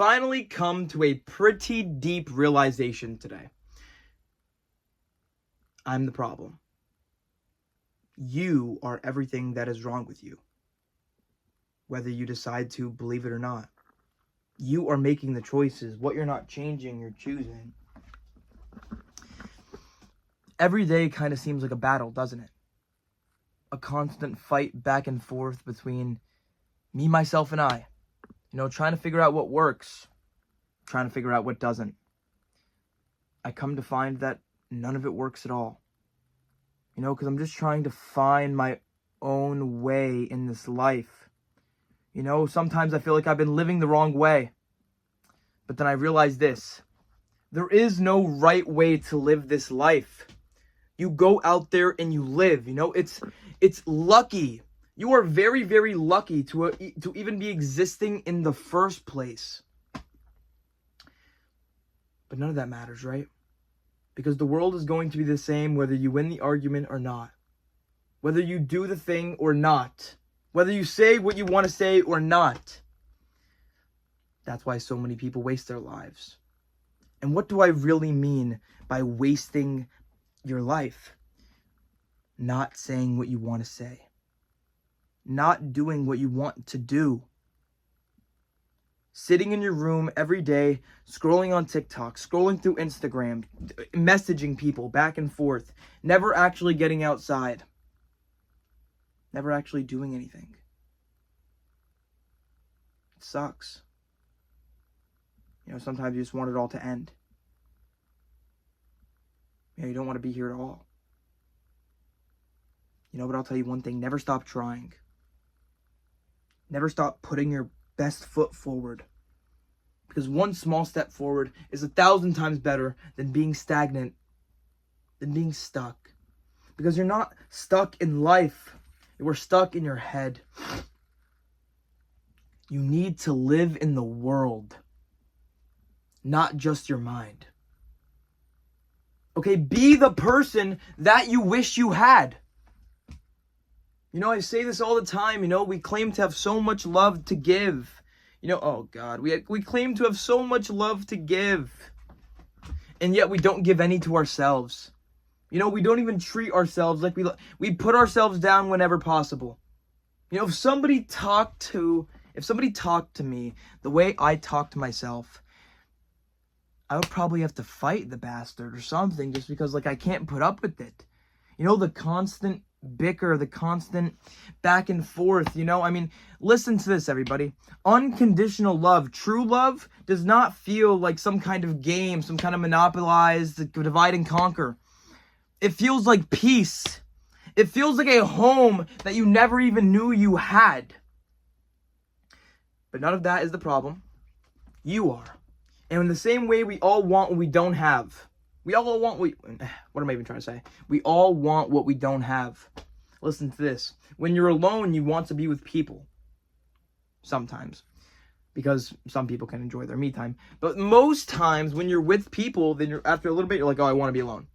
finally come to a pretty deep realization today. I'm the problem. You are everything that is wrong with you, whether you decide to believe it or not. You are making the choices. What you're not changing, you're choosing. Every day kind of seems like a battle, doesn't it? A constant fight back and forth between me, myself, and I. Trying to figure out what works, trying to figure out what doesn't. I come to find that none of it works at all. Because I'm just trying to find my own way in this life. Sometimes I feel like I've been living the wrong way. But then I realize this. There is no right way to live this life. You go out there and you live. It's lucky. You are very, very lucky to even be existing in the first place. But none of that matters, right? Because the world is going to be the same whether you win the argument or not. Whether you do the thing or not. Whether you say what you want to say or not. That's why so many people waste their lives. And what do I really mean by wasting your life? Not saying what you want to say. Not doing what you want to do. Sitting in your room every day, scrolling on TikTok, scrolling through Instagram, messaging people back and forth, never actually getting outside. Never actually doing anything. It sucks. Sometimes you just want it all to end. You don't want to be here at all. But I'll tell you one thing, never stop trying. Never stop putting your best foot forward. Because one small step forward is 1,000 times better than being stagnant, than being stuck. Because you're not stuck in life. You are stuck in your head. You need to live in the world, not just your mind. Okay, be the person that you wish you had. I say this all the time, we claim to have so much love to give. Oh God, we claim to have so much love to give. And yet we don't give any to ourselves. We don't even treat ourselves like we put ourselves down whenever possible. If somebody talked to me the way I talk to myself, I would probably have to fight the bastard or something just because I can't put up with it. The constant bicker, the constant back and forth, listen to this, everybody. Unconditional love, true love, does not feel like some kind of game, some kind of monopolized, divide and conquer. It feels like peace. It feels like a home that you never even knew you had. But none of that is the problem. You are. And in the same way, we all want what we don't have. We all want what am I even trying to say? We all want what we don't have. Listen to this. When you're alone, you want to be with people. Sometimes. Because some people can enjoy their me time. But most times, when you're with people, then after a little bit, you're like, oh, I want to be alone.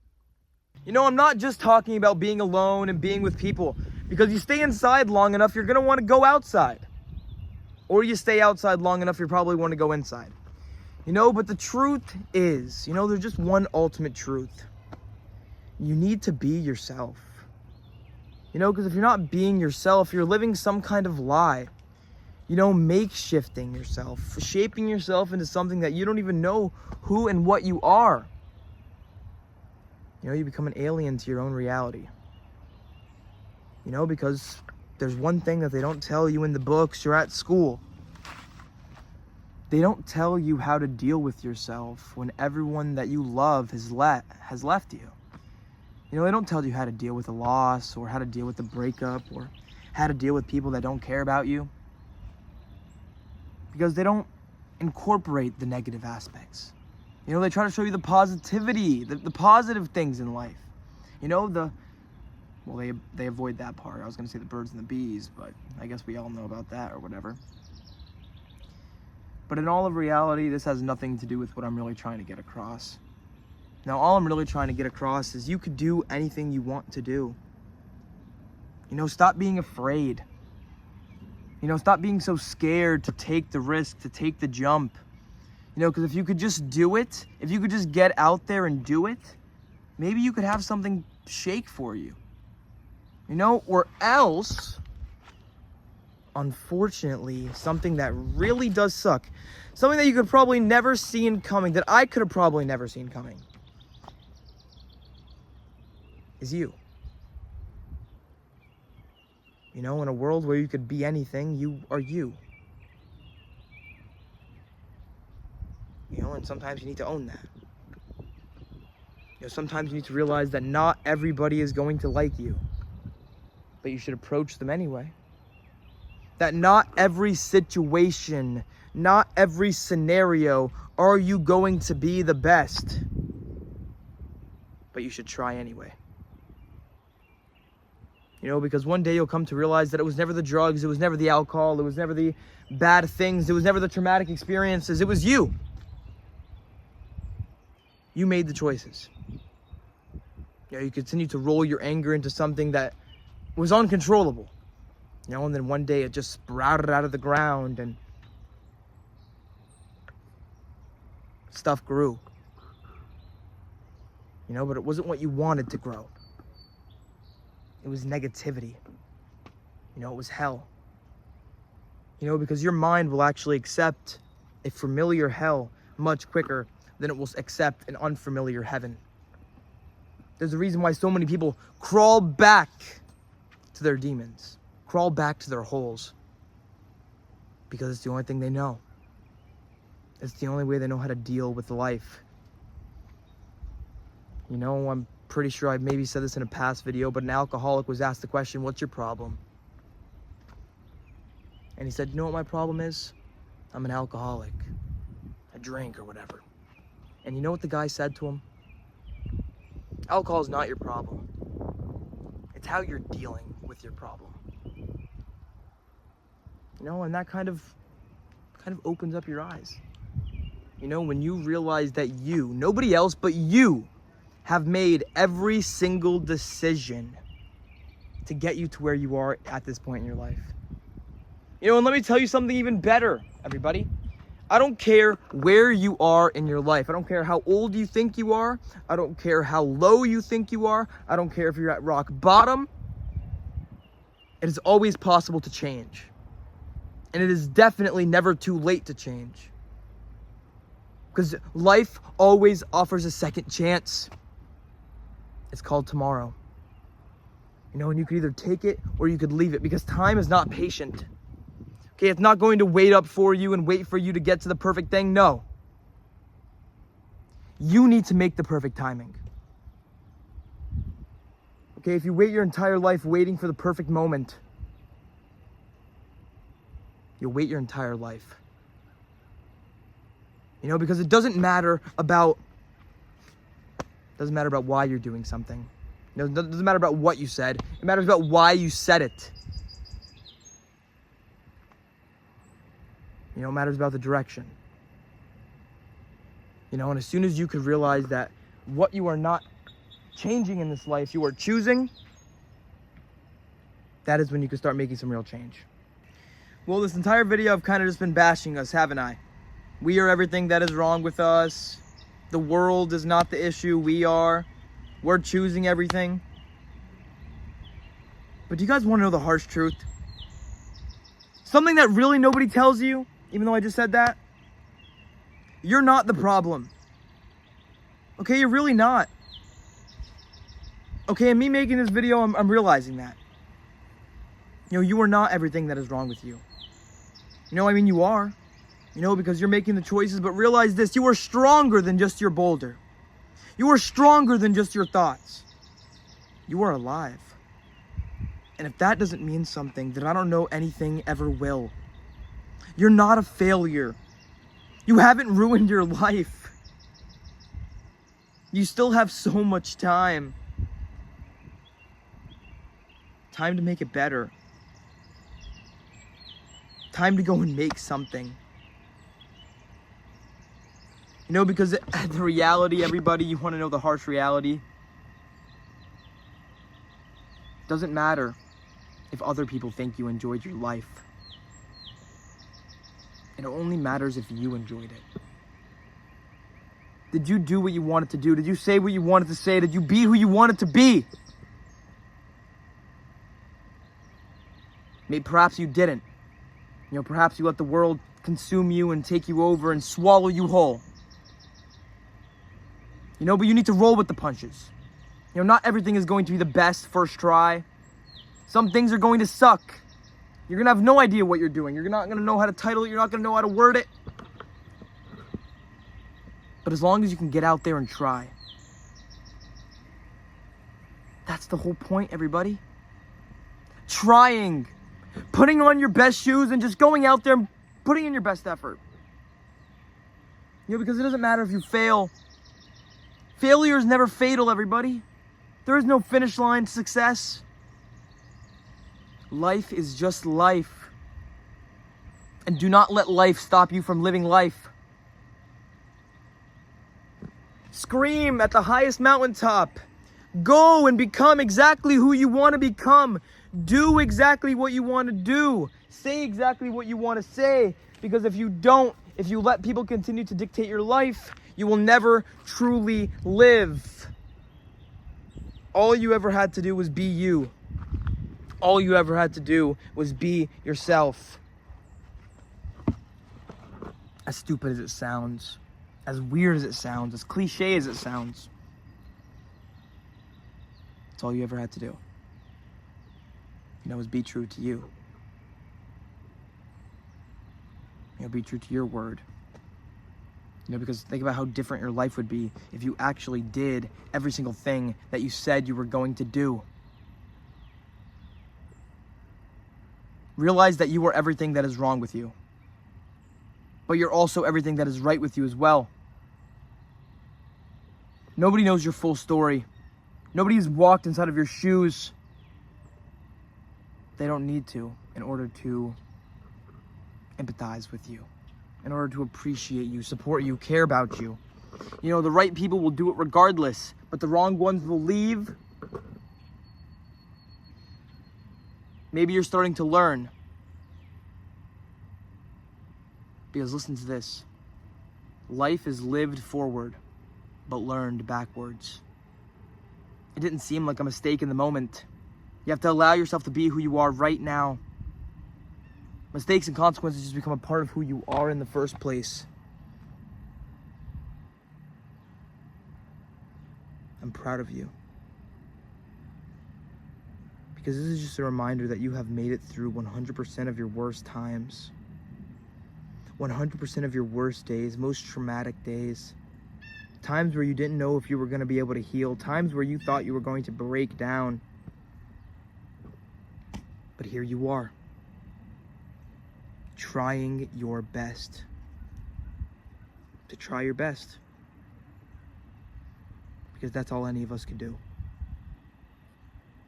I'm not just talking about being alone and being with people. Because you stay inside long enough, you're going to want to go outside. Or you stay outside long enough, you probably want to go inside. But the truth is, there's just one ultimate truth. You need to be yourself. Because if you're not being yourself, you're living some kind of lie. Makeshifting yourself, shaping yourself into something that you don't even know who and what you are. You become an alien to your own reality. Because there's one thing that they don't tell you in the books or at school. They don't tell you how to deal with yourself when everyone that you love has left you. They don't tell you how to deal with a loss or how to deal with a breakup or how to deal with people that don't care about you. Because they don't incorporate the negative aspects. They try to show you the positivity, the positive things in life. They avoid that part. I was going to say the birds and the bees, but I guess we all know about that or whatever. But in all of reality, this has nothing to do with what I'm really trying to get across. Now, all I'm really trying to get across is you could do anything you want to do. Stop being afraid. Stop being so scared to take the risk, to take the jump. You know, because if you could just do it, if you could just get out there and do it, maybe you could have something shake for you. You know, or else, unfortunately, something that really does suck, something that you could probably never seen coming, that I could have probably never seen coming, is you. You know, in a world where you could be anything, you are you. You know, and sometimes you need to own that. You know, sometimes you need to realize that not everybody is going to like you, but you should approach them anyway. That not every situation, not every scenario are you going to be the best, but you should try anyway. You know, because one day you'll come to realize that it was never the drugs, it was never the alcohol, it was never the bad things, it was never the traumatic experiences, it was you. You made the choices. You know, you continue to roll your anger into something that was uncontrollable. You know, and then one day it just sprouted out of the ground and stuff grew. You know, but it wasn't what you wanted to grow. It was negativity. You know, it was hell. You know, because your mind will actually accept a familiar hell much quicker than it will accept an unfamiliar heaven. There's a reason why so many people crawl back to their demons, crawl back to their holes, because it's the only thing they know. It's the only way they know how to deal with life. You know, I'm pretty sure I've maybe said this in a past video, but an alcoholic was asked the question, what's your problem? And he said, you know what my problem is? I'm an alcoholic. I drink or whatever. And you know what the guy said to him? Alcohol is not your problem. It's how you're dealing with your problem. You know, and that kind of opens up your eyes. You know, when you realize that you, nobody else but you, have made every single decision to get you to where you are at this point in your life. You know, and let me tell you something even better, everybody. I don't care where you are in your life. I don't care how old you think you are. I don't care how low you think you are. I don't care if you're at rock bottom. It is always possible to change. And it is definitely never too late to change. Because life always offers a second chance. It's called tomorrow. You know, and you could either take it or you could leave it, because time is not patient. Okay, it's not going to wait up for you and wait for you to get to the perfect thing. No. You need to make the perfect timing. Okay, if you wait your entire life waiting for the perfect moment, you'll wait your entire life. You know, because it doesn't matter about why you're doing something. You know, it doesn't matter about what you said. It matters about why you said it. You know, it matters about the direction. You know, and as soon as you could realize that what you are not changing in this life, you are choosing, that is when you can start making some real change. Well, this entire video I've kind of just been bashing us, haven't I? We are everything that is wrong with us. The world is not the issue, we are. We're choosing everything. But do you guys want to know the harsh truth? Something that really nobody tells you, even though I just said that. You're not the problem. Okay, you're really not. Okay, and me making this video, I'm realizing that. You know, you are not everything that is wrong with you. You know, I mean, you are. You know, because you're making the choices, but realize this, you are stronger than just your boulder. You are stronger than just your thoughts. You are alive. And if that doesn't mean something, then I don't know anything ever will. You're not a failure. You haven't ruined your life. You still have so much time. Time to make it better. Time to go and make something. You know, because the reality, everybody, you want to know the harsh reality? Doesn't matter if other people think you enjoyed your life. It only matters if you enjoyed it. Did you do what you wanted to do? Did you say what you wanted to say? Did you be who you wanted to be? Maybe perhaps you didn't. You know, perhaps you let the world consume you and take you over and swallow you whole. You know, but you need to roll with the punches. You know, not everything is going to be the best first try. Some things are going to suck. You're going to have no idea what you're doing. You're not going to know how to title it. You're not going to know how to word it. But as long as you can get out there and try. That's the whole point, everybody. Trying. Putting on your best shoes and just going out there and putting in your best effort. You know, because it doesn't matter if you fail. Failure is never fatal, everybody. There is no finish line to success. Life is just life. And do not let life stop you from living life. Scream at the highest mountaintop. Go and become exactly who you want to become. Do exactly what you want to do. Say exactly what you want to say. Because if you don't, if you let people continue to dictate your life, you will never truly live. All you ever had to do was be you. All you ever had to do was be yourself. As stupid as it sounds, as weird as it sounds, as cliche as it sounds, that's all you ever had to do. You know, is be true to you. You know, be true to your word. You know, because think about how different your life would be if you actually did every single thing that you said you were going to do. Realize that you are everything that is wrong with you. But you're also everything that is right with you as well. Nobody knows your full story. Nobody's walked inside of your shoes. They don't need to in order to empathize with you, in order to appreciate you, support you, care about you. You know, the right people will do it regardless, but the wrong ones will leave. Maybe you're starting to learn. Because listen to this. Life is lived forward, but learned backwards. It didn't seem like a mistake in the moment. You have to allow yourself to be who you are right now. Mistakes and consequences just become a part of who you are in the first place. I'm proud of you. Because this is just a reminder that you have made it through 100% of your worst times. 100% of your worst days, most traumatic days. Times where you didn't know if you were going to be able to heal. Times where you thought you were going to break down. But here you are. Trying your best. To try your best. Because that's all any of us can do.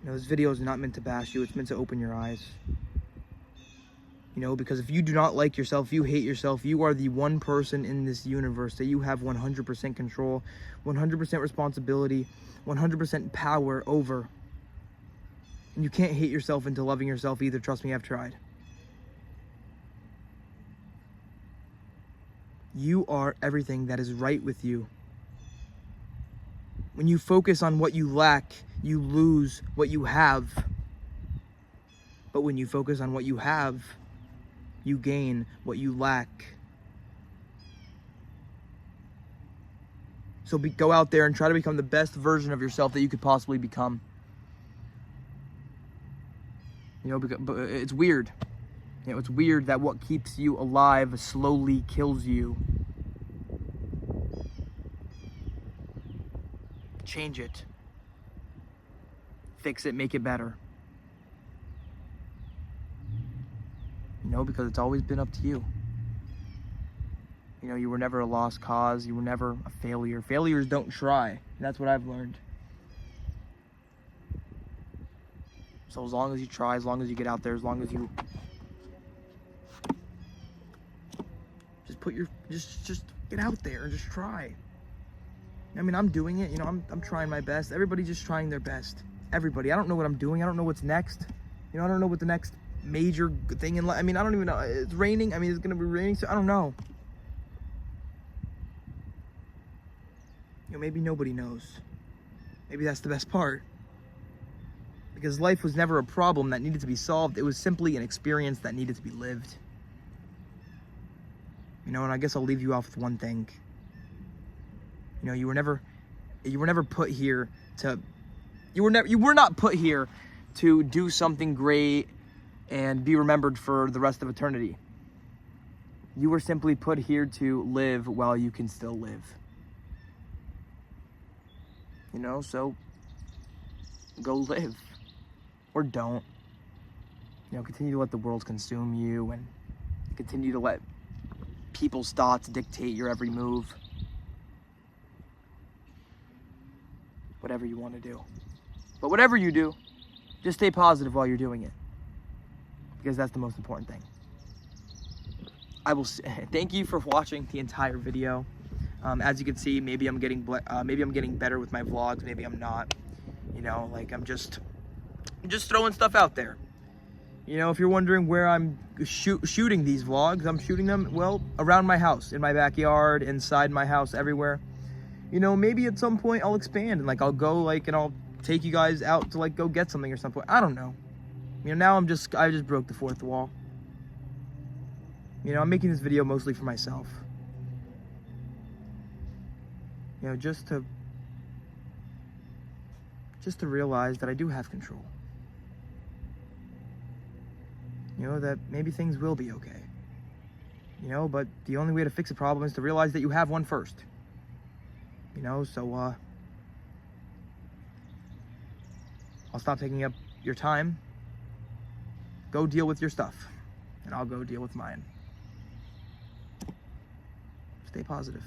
You know, this video is not meant to bash you. It's meant to open your eyes. You know, because if you do not like yourself, you hate yourself, you are the one person in this universe that you have 100% control, 100% responsibility, 100% power over. And you can't hate yourself into loving yourself either. Trust me, I've tried. You are everything that is right with you. When you focus on what you lack, you lose what you have. But when you focus on what you have, you gain what you lack. So go out there and try to become the best version of yourself that you could possibly become. You know, but it's weird. You know, it's weird that what keeps you alive slowly kills you. Change it. Fix it, make it better. You know, because it's always been up to you. You know, you were never a lost cause. You were never a failure. Failures don't try. And that's what I've learned. So as long as you try, as long as you get out there, as long as you just put your, just get out there and just try. I mean, I'm doing it, you know, I'm trying my best. Everybody's just trying their best. Everybody. I don't know what I'm doing. I don't know what's next. You know, I don't know what the next major thing in life. I mean, I don't even know. It's raining. I mean, it's going to be raining, so I don't know. You know, maybe nobody knows. Maybe that's the best part. Because life was never a problem that needed to be solved. It was simply an experience that needed to be lived. You know, and I guess I'll leave you off with one thing. You know, you were never put here to, you were not put here to do something great and be remembered for the rest of eternity. You were simply put here to live while you can still live. You know, so go live. Or don't. You know, continue to let the world consume you and continue to let people's thoughts dictate your every move. Whatever you want to do. But whatever you do, just stay positive while you're doing it. Because that's the most important thing. I will thank you for watching the entire video. As you can see, maybe I'm getting better with my vlogs, maybe I'm not. You know, like I'm just throwing stuff out there. You know, if you're wondering where I'm shooting these vlogs, I'm shooting them, well, around my house, in my backyard, inside my house, everywhere. You know, maybe at some point I'll expand and like I'll go like and I'll take you guys out to like go get something or something. I don't know. You know, now I just broke the fourth wall. You know, I'm making this video mostly for myself. You know, just to realize that I do have control. You know, that maybe things will be okay. You know, but the only way to fix a problem is to realize that you have one first. You know, so, I'll stop taking up your time. Go deal with your stuff. And I'll go deal with mine. Stay positive.